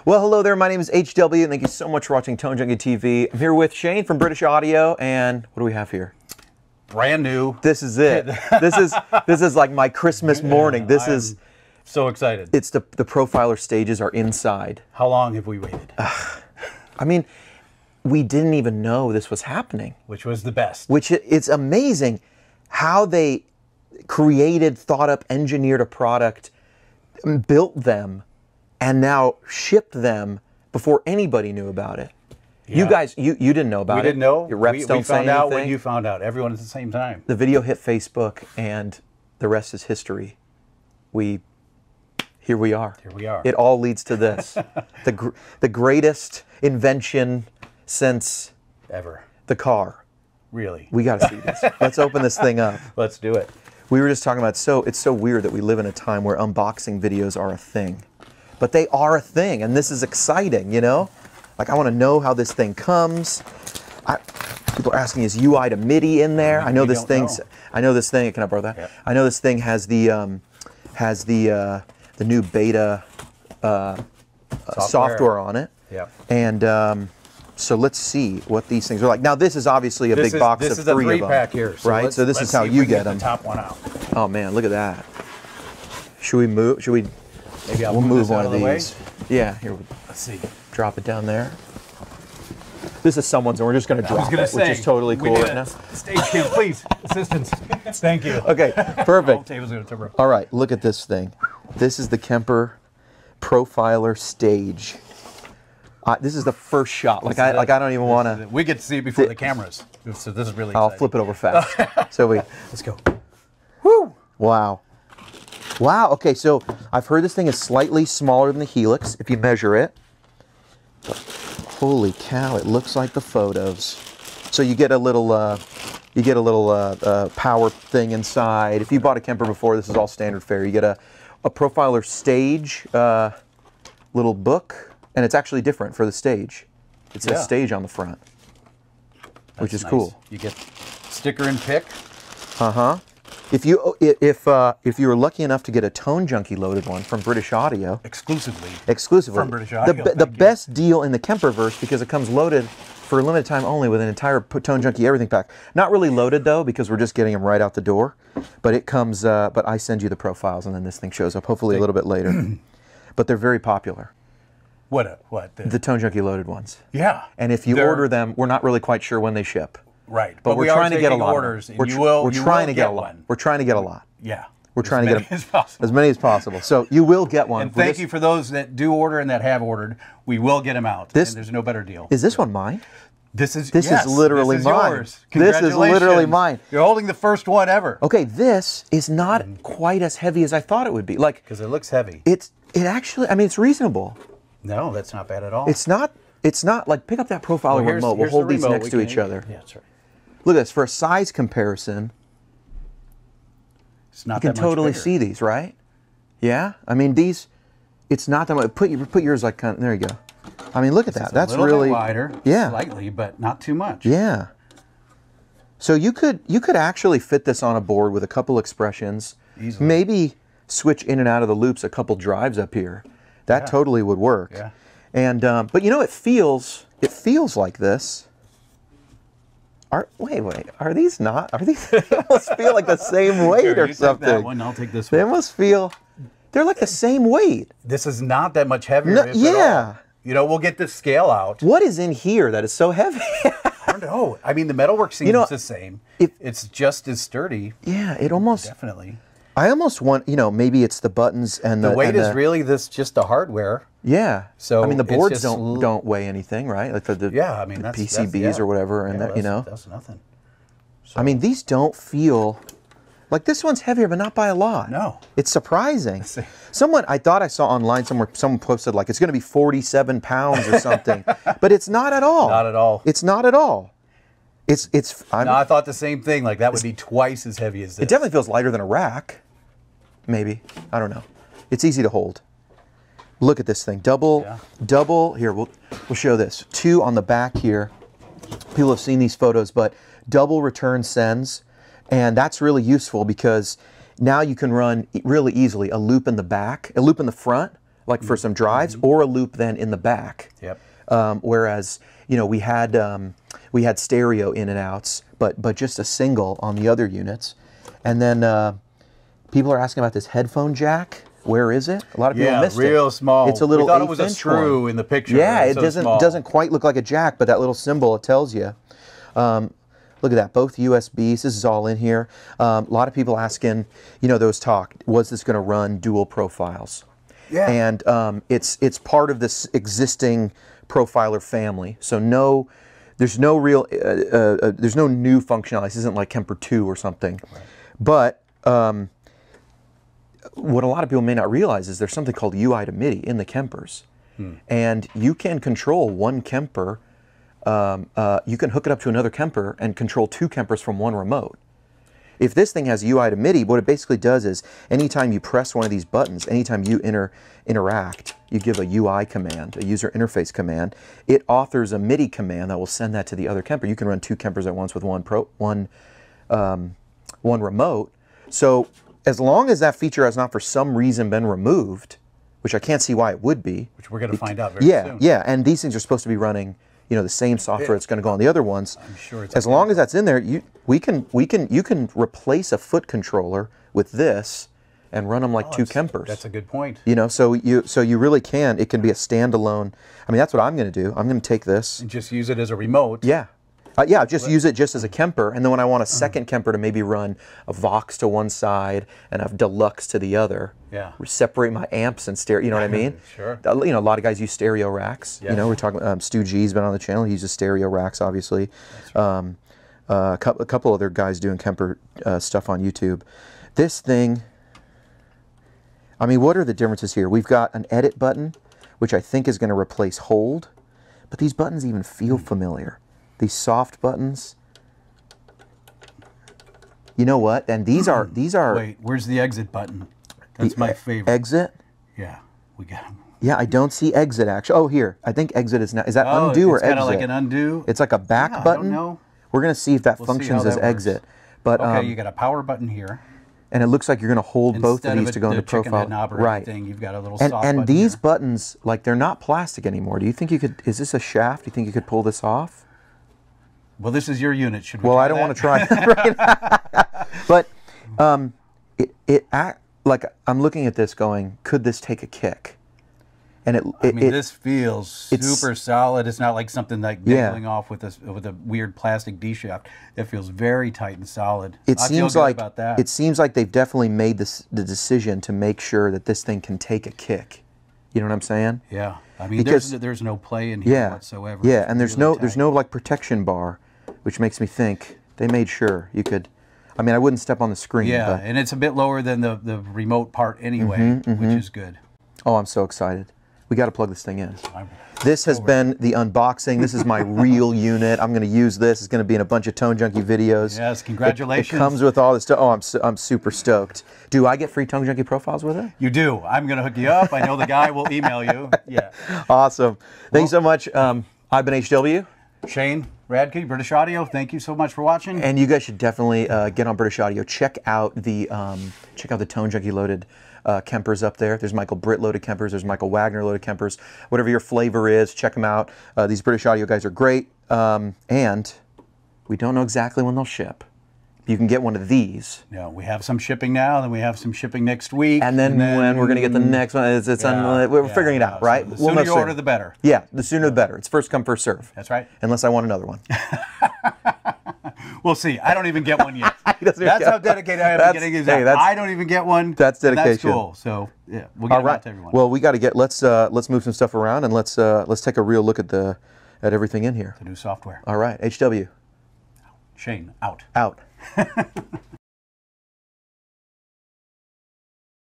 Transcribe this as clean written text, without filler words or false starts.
Well, hello there. My name is HW, and thank you so much for watching Tone Junkie TV. I'm here with Shane from British Audio, and what do we have here? Brand new. This is it. this is like my Christmas morning. This is so excited. It's the Profiler stages are inside. How long have we waited? I mean, we didn't even know this was happening. Which was the best. Which it's amazing how they created, thought up, engineered a product, built them, and now shipped them before anybody knew about it. Yeah. You guys, you didn't know about it. We didn't know. Your reps don't say anything. We found out when you found out. Everyone at the same time. The video hit Facebook, and the rest is history. Here we are. Here we are. It all leads to this. the greatest invention since ever. The car. Really? We got to see this. Let's open this thing up. Let's do it. We were just talking about, it's so weird that we live in a time where unboxing videos are a thing. But they are a thing, and this is exciting, you know? Like, I want to know how this thing comes. People are asking, is UI to MIDI in there? I know this thing. Can I borrow that? Yep. I know this thing has the new beta software on it. Yeah. And so let's see what these things are like. Now, this is obviously a big box of 3 of them. This is a 3-pack here, so right? So this is how you get them. The top one out. Oh man, look at that. Should we move? Should we? Maybe I'll we'll move one of these. Way. Yeah, here. Let's see. Drop it down there. This is someone's, and we're just going to drop it, which is totally cool right now. Stage cam, please, assistance. Thank you. Okay, perfect. Table's gonna turn. All right, look at this thing. This is the Kemper Profiler Stage. This is the first shot. Like I don't even want to. We get to see it before the cameras. So this is really. I'll flip it over fast. So let's go. Woo! Wow. Wow. Okay, so I've heard this thing is slightly smaller than the Helix if you measure it. But holy cow! It looks like the photos. So you get a little power thing inside. If you bought a Kemper before, this is all standard fare. You get a Profiler Stage little book. And it's actually different for the stage. It says Stage on the front, which is nice. Cool. You get sticker and pick. If you were lucky enough to get a Tone Junkie loaded one from British Audio, exclusively from British Audio, the best deal in the Kemper-verse because it comes loaded for a limited time only with an entire Tone Junkie Everything Pack. Not really loaded though because we're just getting them right out the door, but it comes. But I send you the profiles and then this thing shows up hopefully a little bit later. But they're very popular. What? The Tone Junkie loaded ones. Yeah. And if you order them, we're not really quite sure when they ship. Right. But we're trying to get a lot. Orders, we're trying to get a lot. We're trying to get a lot. Yeah. We're trying to get as many as possible. So you will get one. And thank you for those that do order and that have ordered. We will get them out. And there's no better deal. Is this one mine? This is literally mine. Yours. This is literally mine. You're holding the first one ever. Okay, this is not quite as heavy as I thought it would be. Like because it looks heavy. It actually. I mean, it's reasonable. No, that's not bad at all. It's not like pick up that Profiler remote. We'll hold these next to each other. Yeah, that's right. Look at this for a size comparison. It's not you can that much totally bigger. see these, right? Yeah, I mean these. It's not that much. Put yours like kind of, there you go. I mean, look at that. That's really bit wider. Yeah, slightly, but not too much. Yeah. So you could actually fit this on a board with a couple expressions. Easily. Maybe switch in and out of the loops a couple drives up here. That totally would work. Yeah. And but you know, it feels like this. Wait, are these not? Are these? They almost feel like the same weight or something. Take that one, I'll take this one. They almost feel. They're like the same weight. This is not that much heavier. No, if at all. You know, we'll get this scale out. What is in here that is so heavy? I don't know. I mean, the metalwork seems the same. It's just as sturdy. Yeah, it almost definitely. I almost want, maybe it's the buttons and the weight is really just the hardware. Yeah. So I mean, the boards don't weigh anything, right? Like the I mean, that's PCBs or whatever, and that's nothing. So. I mean, these don't feel like this one's heavier, but not by a lot. No, it's surprising. I thought I saw online somewhere someone posted like it's going to be 47 pounds or something, but it's not at all. Not at all. It's not at all. I thought the same thing. Like that would be twice as heavy as this. It definitely feels lighter than a rack. Maybe. I don't know. It's easy to hold. Look at this thing. Double. Here, we'll show this. 2 on the back here. People have seen these photos, but double return sends. And that's really useful because now you can run really easily a loop in the back, a loop in the front, like for some drives, or a loop then in the back. Yep. Whereas, you know, we had stereo in and outs, but just a single on the other units. And then people are asking about this headphone jack. Where is it? A lot of people missed it. Yeah, real small. It's a little. We thought it was a screw one in the picture. Yeah, it so doesn't quite look like a jack, but that little symbol, it tells you. Look at that, both USBs. This is all in here. A lot of people asking, you know, those talk, was this going to run dual profiles? Yeah. And it's part of this existing profiler family. So there's no real, there's no new functionality. This isn't like Kemper 2 or something. Right. But what a lot of people may not realize is there's something called UI to MIDI in the Kempers. And you can control one Kemper. You can hook it up to another Kemper and control 2 Kempers from one remote. If this thing has UI to MIDI, what it basically does is anytime you press one of these buttons, anytime you interact, you give a UI command, a user interface command, it authors a MIDI command that will send that to the other Kemper. You can run 2 Kempers at once with one remote. So as long as that feature has not for some reason been removed, which I can't see why it would be. Which we're going to find out very soon. Yeah, and these things are supposed to be running, you know, the same software that's going to go on the other ones. I'm sure it's as long as that's in there, you can replace a foot controller with this and run them like 2 Kempers. That's a good point. You know, so you really can. It can be a standalone. I mean, that's what I'm going to do. I'm going to take this and just use it as a remote. Yeah. Yeah, just use it just as a Kemper, and then when I want a second Kemper to maybe run a Vox to one side and a Deluxe to the other, separate my amps and stereo. You know what I mean? Sure. You know, a lot of guys use stereo racks. Yes. You know, we're talking. Stu G's been on the channel. He uses stereo racks, obviously. Right. A couple other guys doing Kemper stuff on YouTube. This thing. I mean, what are the differences here? We've got an edit button, which I think is going to replace hold, but these buttons even feel familiar. These soft buttons. You know what? And these are. Wait, where's the exit button? That's my favorite. Exit? Yeah, we got them. Yeah, I don't see exit actually. Oh, here. I think exit is now. Is that undo or exit? It's kind of like an undo. It's like a back button. I don't know. We're gonna see if that functions as exit. But okay, you got a power button here. And it looks like you're going to hold both of these to go into profile. Right. You've got a little soft button. And these buttons, like, they're not plastic anymore. Do you think you could? Is this a shaft? Do you think you could pull this off? Well, this is your unit. Should we? Well, I don't want to try it. But like I'm looking at this, going, could this take a kick? And I mean, this feels super solid. It's not like something like dangling off with a weird plastic D shaft. It feels very tight and solid. It seems like about that. It seems like they've definitely made the decision to make sure that this thing can take a kick. You know what I'm saying? Yeah. I mean, there's no play in here whatsoever. Yeah, and there's no like protection bar, which makes me think they made sure you could. I mean, I wouldn't step on the screen. Yeah, but, and it's a bit lower than the remote part anyway, which is good. Oh, I'm so excited. We got to plug this thing in. This has been the unboxing. This is my real unit. I'm going to use this. It's going to be in a bunch of Tone Junkie videos. Yes, congratulations. It comes with all this stuff. Oh, I'm super stoked. Do I get free Tone Junkie profiles with it? You do. I'm going to hook you up. I know the guy will email you. Yeah. Awesome. Thanks so much. I've been HW. Shane Radke, British Audio. Thank you so much for watching. And you guys should definitely get on British Audio. Check out the Tone Junkie loaded Kempers up there. There's Michael Britt loaded Kempers. There's Michael Wagner loaded Kempers. Whatever your flavor is, check them out. These British Audio guys are great. And we don't know exactly when they'll ship. You can get one of these. Yeah, we have some shipping now, then we have some shipping next week. And then when we're going to get the next one, we're figuring it out, right? So the sooner you order, the better. Yeah, the sooner the better. It's first come, first serve. That's right. Unless I want another one. We'll see. I don't even get one yet. That's how dedicated I am to getting these out. I don't even get one. That's dedication. That's cool. So yeah, we'll get it out to everyone. Well, we got to get. Let's move some stuff around and let's take a real look at everything in here. The new software. All right, HW. Shane out. Out.